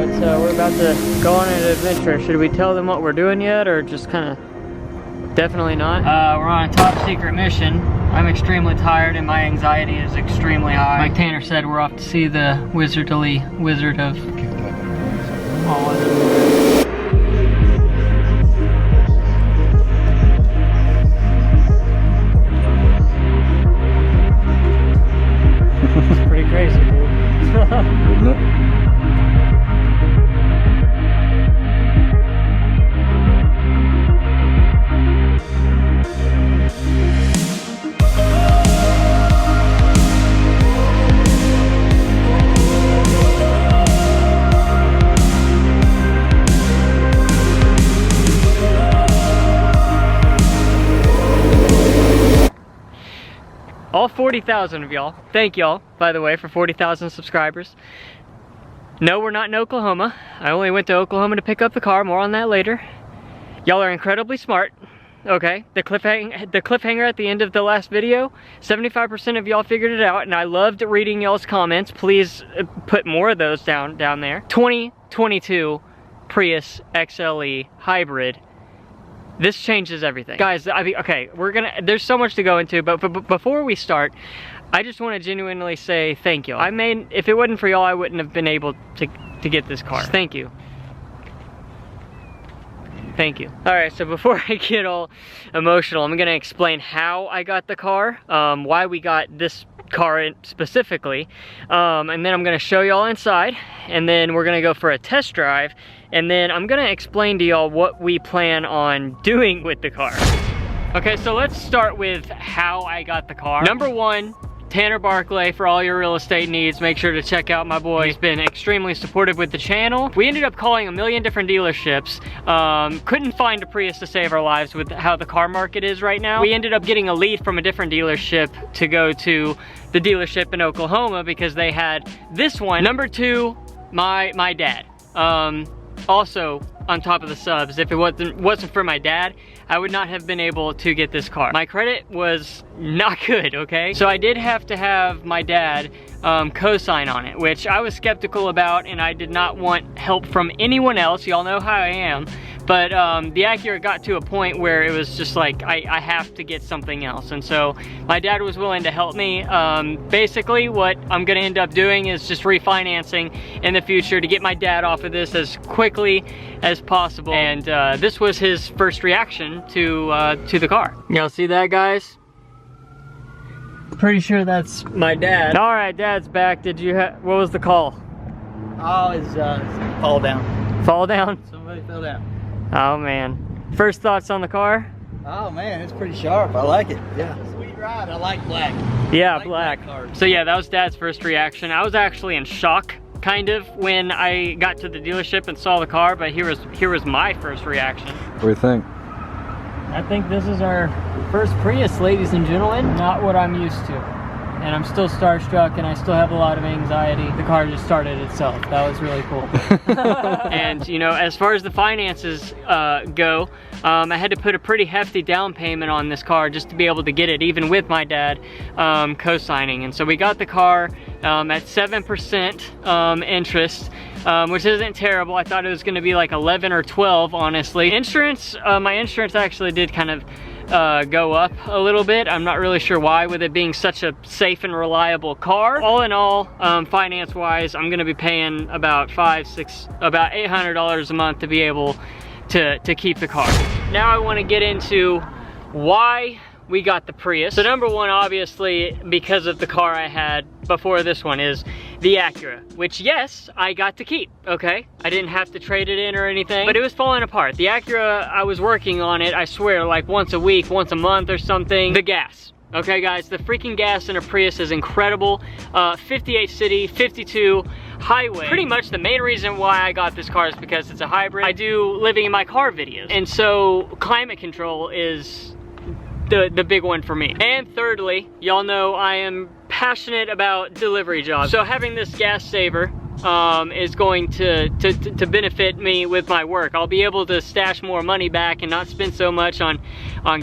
but we're about to go on an adventure. Should we tell them what we're doing yet, or just kind of? Definitely not. We're on a top secret mission. I'm extremely tired and my anxiety is extremely high. Like Tanner said, we're off to see the Wizard of It's pretty crazy, dude. Isn't it? All 40,000 of y'all, thank y'all, by the way, for 40,000 subscribers. No, we're not in Oklahoma. I only went to Oklahoma to pick up the car, more on that later. Y'all are incredibly smart, okay? The cliffhanger at the end of the last video, 75% of y'all figured it out, and I loved reading y'all's comments. Please put more of those down there. 2022 Prius XLE Hybrid. This changes everything. Guys, I mean, okay, there's so much to go into, but before we start, I just want to genuinely say thank you. If it wasn't for y'all, I wouldn't have been able to get this car. Just thank you. Thank you. All right, so before I get all emotional, I'm gonna explain how I got the car, why we got this car specifically, and then I'm gonna show y'all inside, and then we're gonna go for a test drive, and then I'm gonna explain to y'all what we plan on doing with the car. Okay, so let's start with how I got the car. Number one, Tanner Barclay, for all your real estate needs, make sure to check out my boy. He's been extremely supportive with the channel. We ended up calling a million different dealerships. Couldn't find a Prius to save our lives with how the car market is right now. We ended up getting a lead from a different dealership to go to the dealership in Oklahoma because they had this one. Number two, my dad. Also, on top of the subs, if it wasn't for my dad, I would not have been able to get this car. My credit was not good, okay? So I did have to have my dad co-sign on it, which I was skeptical about, and I did not want help from anyone else. Y'all know how I am. But the Acura got to a point where it was just like, I have to get something else. And so my dad was willing to help me. Basically, what I'm gonna end up doing is just refinancing in the future to get my dad off of this as quickly as possible. And this was his first reaction to the car. Y'all see that, guys? Pretty sure that's my dad. All right, Dad's back. What was the call? Oh, it's fall down. Fall down? Somebody fell down. Oh man. First thoughts on the car? Oh man, it's pretty sharp. I like it. Yeah. Sweet ride. I like black. Yeah, I like black. cars. So yeah, that was Dad's first reaction. I was actually in shock, kind of, when I got to the dealership and saw the car, but here was my first reaction. What do you think? I think this is our first Prius, ladies and gentlemen. Not what I'm used to. And I'm still starstruck, and I still have a lot of anxiety. The car just started itself. That was really cool. And you know, as far as the finances go, I had to put a pretty hefty down payment on this car just to be able to get it, even with my dad co-signing. And so we got the car at 7% interest, which isn't terrible. I thought it was gonna be like 11 or 12, honestly. Insurance, my insurance actually did kind of go up a little bit. I'm not really sure why, with it being such a safe and reliable car. All in all, finance wise, I'm gonna be paying about about $800 a month to be able to keep the car. Now I want to get into why we got the Prius. So number one, obviously, because of the car I had before this one, is the Acura, which yes, I got to keep, okay? I didn't have to trade it in or anything, but it was falling apart. The Acura, I was working on it, I swear, like once a week, once a month or something. The gas. Okay guys, the freaking gas in a Prius is incredible. 58 city, 52 highway. Pretty much the main reason why I got this car is because it's a hybrid. I do living in my car videos, and so climate control is the big one for me. And thirdly, y'all know I am passionate about delivery jobs. So having this gas saver is going to benefit me with my work. I'll be able to stash more money back and not spend so much on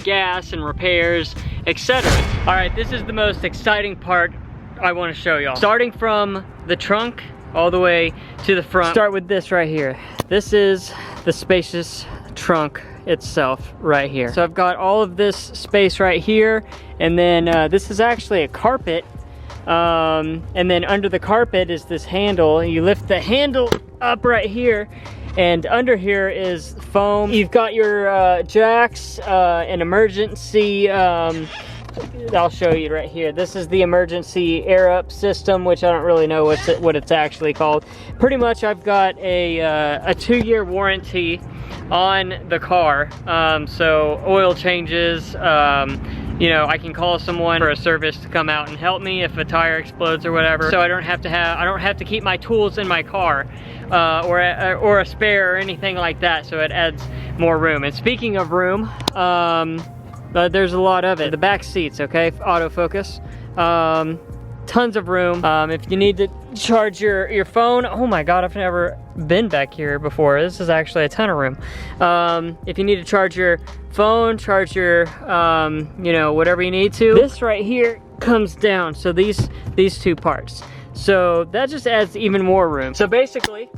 gas and repairs, etc. All right, this is the most exciting part I want to show y'all. Starting from the trunk all the way to the front. Start with this right here. This is the spacious trunk itself right here. So I've got all of this space right here, and then this is actually a carpet, and then under the carpet is this handle. You lift the handle up right here, and under here is foam. You've got your jacks, an emergency, I'll show you right here. This is the emergency air up system, which I don't really know what it's actually called. Pretty much I've got a 2-year warranty on the car, so oil changes, you know, I can call someone for a service to come out and help me if a tire explodes or whatever. So I don't have to keep my tools in my car, or a spare or anything like that. So it adds more room. And speaking of room, there's a lot of it. The back seats, okay, autofocus. Tons of room. If you need to charge your phone, oh my god, I've never been back here before. This is actually a ton of room. If you need to charge your phone, charge your, you know, whatever you need to. This right here comes down, so these two parts. So that just adds even more room. So basically,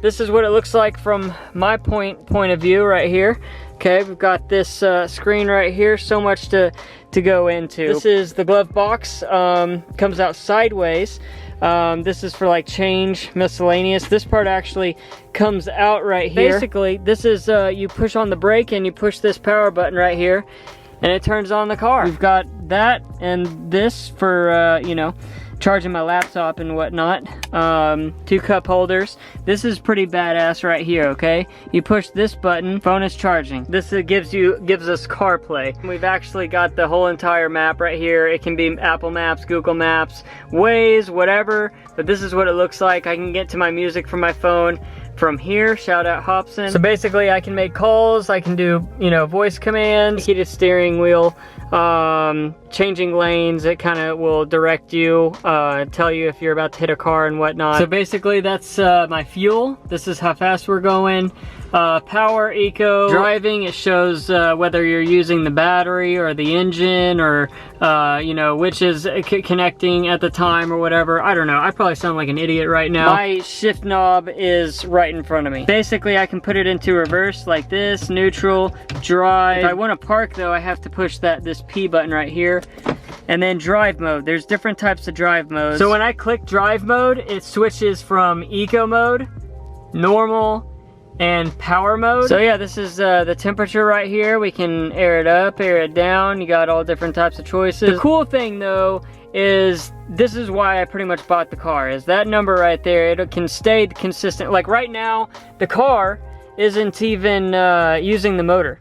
this is what it looks like from my point of view right here. Okay, we've got this screen right here, so much to go into. This is the glove box, comes out sideways. This is for like change, miscellaneous. This part actually comes out right here. Basically, this is, you push on the brake and you push this power button right here, and it turns on the car. We've got that and this for, you know, charging my laptop and whatnot. 2 cup holders. This is pretty badass right here, okay? You push this button, phone is charging. This gives us CarPlay. We've actually got the whole entire map right here. It can be Apple Maps, Google Maps, Waze, whatever, but this is what it looks like. I can get to my music from my phone from here. Shout out Hobson. So basically I can make calls, I can do, you know, voice commands, heated steering wheel, changing lanes. It kind of will direct you, tell you if you're about to hit a car and whatnot. So basically that's my fuel. This is how fast we're going. Power, eco, driving, it shows whether you're using the battery or the engine, or you know, which is connecting at the time or whatever. I don't know, I probably sound like an idiot right now. My shift knob is right in front of me. Basically I can put it into reverse like this, neutral, drive. If I want to park though, I have to push this P button right here. And then drive mode, there's different types of drive modes. So when I click drive mode, it switches from eco mode, normal, and power mode. So yeah, this is the temperature right here. We can air it up, air it down. You got all different types of choices. The cool thing though is, this is why I pretty much bought the car, is that number right there. It can stay consistent. Like right now, the car isn't even using the motor.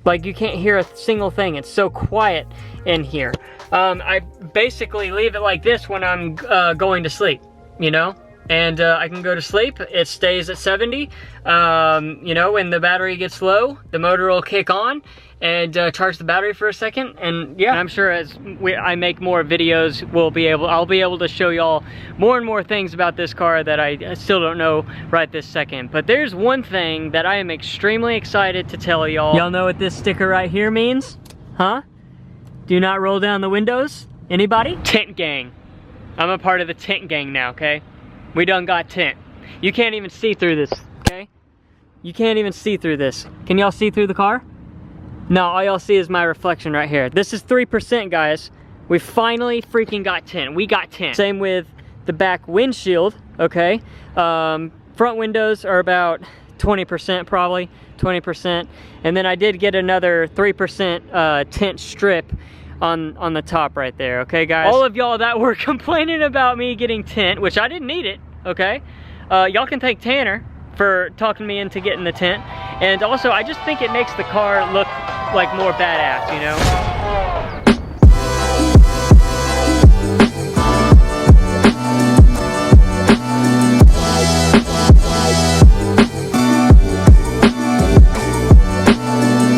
Like you can't hear a single thing. It's so quiet in here. I basically leave it like this when I'm going to sleep, you know? And I can go to sleep. It stays at 70. You know, when the battery gets low, the motor will kick on and charge the battery for a second. And yeah, I'm sure as I make more videos, I'll be able to show y'all more and more things about this car that I still don't know right this second. But there's one thing that I am extremely excited to tell y'all. Y'all know what this sticker right here means? Huh? Do not roll down the windows. Anybody? Tint Gang. I'm a part of the Tint Gang now, okay? We done got tint. You can't even see through this, okay? You can't even see through this. Can y'all see through the car? No, all y'all see is my reflection right here. This is 3%, guys. We finally freaking got tint. We got tint. Same with the back windshield, okay? Front windows are about 20% probably, 20%. And then I did get another 3% tint strip on the top right there, okay guys? All of y'all that were complaining about me getting tint, which I didn't need it, okay? Y'all can thank Tanner for talking me into getting the tint. And also, I just think it makes the car look like more badass, you know?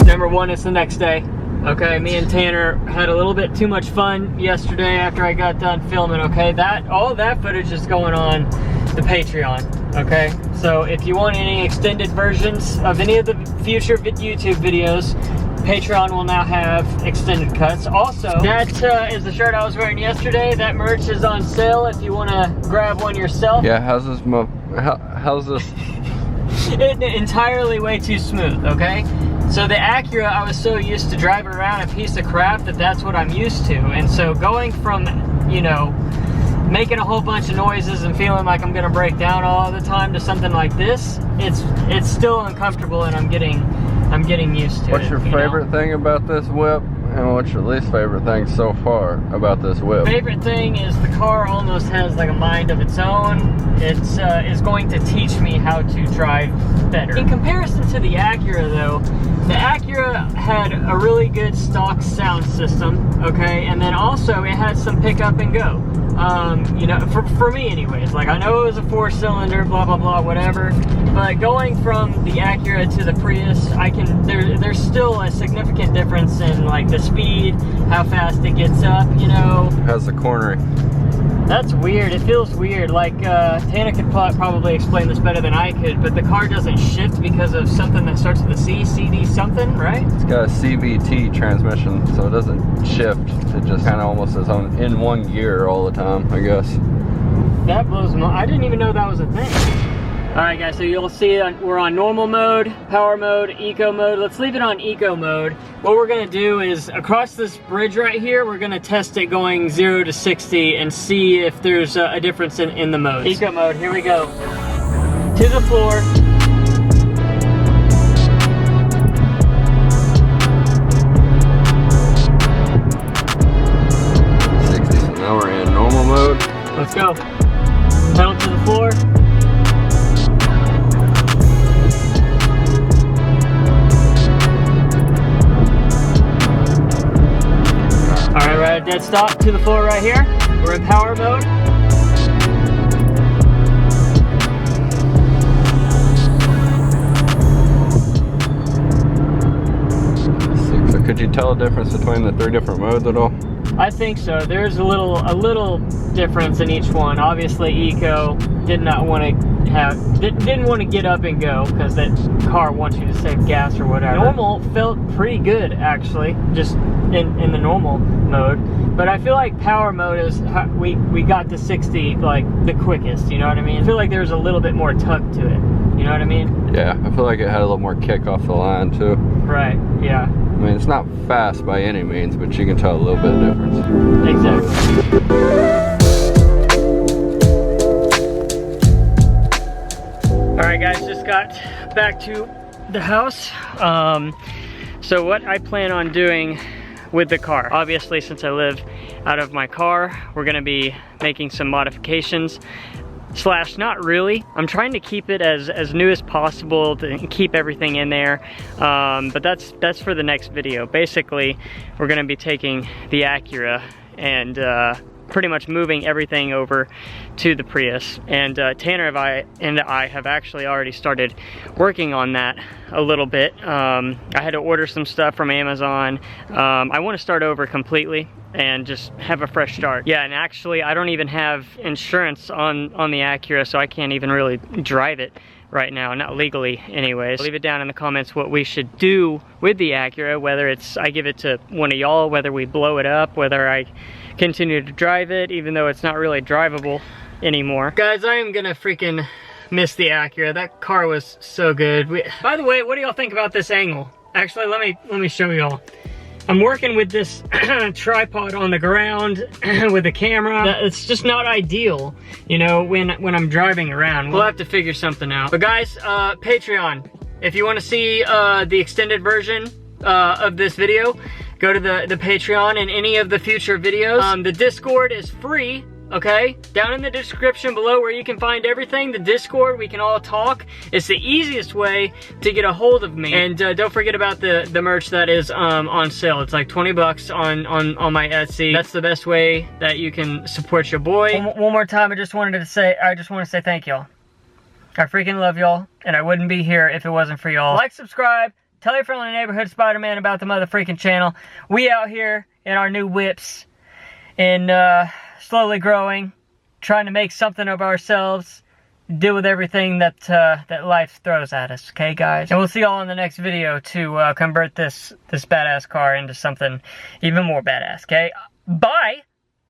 Number one, it's the next day. Okay, me and Tanner had a little bit too much fun yesterday after I got done filming, okay? All that footage is going on the Patreon, okay? So if you want any extended versions of any of the future YouTube videos, Patreon will now have extended cuts. Also, that is the shirt I was wearing yesterday. That merch is on sale if you want to grab one yourself. Yeah, how's this how's this? Entirely way too smooth, okay? So the Acura, I was so used to driving around a piece of crap that's what I'm used to. And so going from, you know, making a whole bunch of noises and feeling like I'm gonna break down all the time to something like this, it's still uncomfortable, and I'm getting used to it. What's your favorite thing about this whip, and what's your least favorite thing so far about this whip? Favorite thing is the car almost has like a mind of its own. It's going to teach me how to drive better. In comparison to the Acura though, the Acura had a really good stock sound system, okay? And then also it had some pick up and go. You know, for me anyways, like I know it was a 4-cylinder, blah, blah, blah, whatever, but going from the Acura to the Prius, there's still a significant difference in like the speed, how fast it gets up, you know. How's the cornering? That's weird. It feels weird. Like, Tana could probably explain this better than I could, but the car doesn't shift because of something that starts with a C, CD something, right? It's got a CVT transmission, so it doesn't shift. It just kind of almost is in one gear all the time, I guess. That blows my... I didn't even know that was a thing. Alright guys, so you'll see we're on normal mode, power mode, eco mode. Let's leave it on eco mode. What we're gonna do is, across this bridge right here, we're gonna test it going 0 to 60 and see if there's a difference in the modes. Eco mode, here we go. To the floor. 60, so now we're in normal mode. Let's go. Pedal to the floor. Alright, we're at a dead stop to the floor right here. We're in power mode. So could you tell the difference between the 3 different modes at all? I think so. There's a little difference in each one. Obviously, eco didn't want to get up and go because that car wants you to save gas or whatever. Normal felt pretty good actually, just in the normal mode. But I feel like power mode is we got to 60 like the quickest. You know what I mean? I feel like there's a little bit more tug to it. You know what I mean? Yeah, I feel like it had a little more kick off the line too. Right. Yeah. I mean, it's not fast by any means, but you can tell a little bit of difference. Exactly. Alright guys, just got back to the house. So what I plan on doing with the car, obviously since I live out of my car, we're gonna be making some modifications. Slash, not really. I'm trying to keep it as new as possible to keep everything in there, but that's for the next video. Basically, we're gonna be taking the Acura and pretty much moving everything over to the Prius. And Tanner and I have actually already started working on that a little bit. I had to order some stuff from Amazon. I want to start over completely and just have a fresh start. Yeah, and actually I don't even have insurance on the Acura, so I can't even really drive it right now, not legally anyways. Leave it down in the comments what we should do with the Acura, whether it's I give it to one of y'all, whether we blow it up, whether I continue to drive it even though it's not really drivable anymore. Guys, I am gonna freaking miss the Acura. That car was so good. By the way, what do y'all think about this angle? Actually, let me show y'all. I'm working with this tripod on the ground with the camera. It's just not ideal, you know, when I'm driving around. We'll have to figure something out. But guys, Patreon, if you want to see the extended version of this video, go to the Patreon and any of the future videos. The Discord is free. Okay, down in the description below where you can find everything, the Discord, we can all talk. It's the easiest way to get a hold of me. And don't forget about the merch that is on sale. It's like 20 bucks on my Etsy. That's the best way that you can support your boy. One more time, I just want to say thank y'all. I freaking love y'all, and I wouldn't be here if it wasn't for y'all. Like, subscribe, tell your friendly neighborhood Spider-Man about the motherfreaking channel. We out here in our new whips, and slowly growing, trying to make something of ourselves, deal with everything that that life throws at us, okay, guys? And we'll see y'all in the next video to convert this badass car into something even more badass, okay? Bye!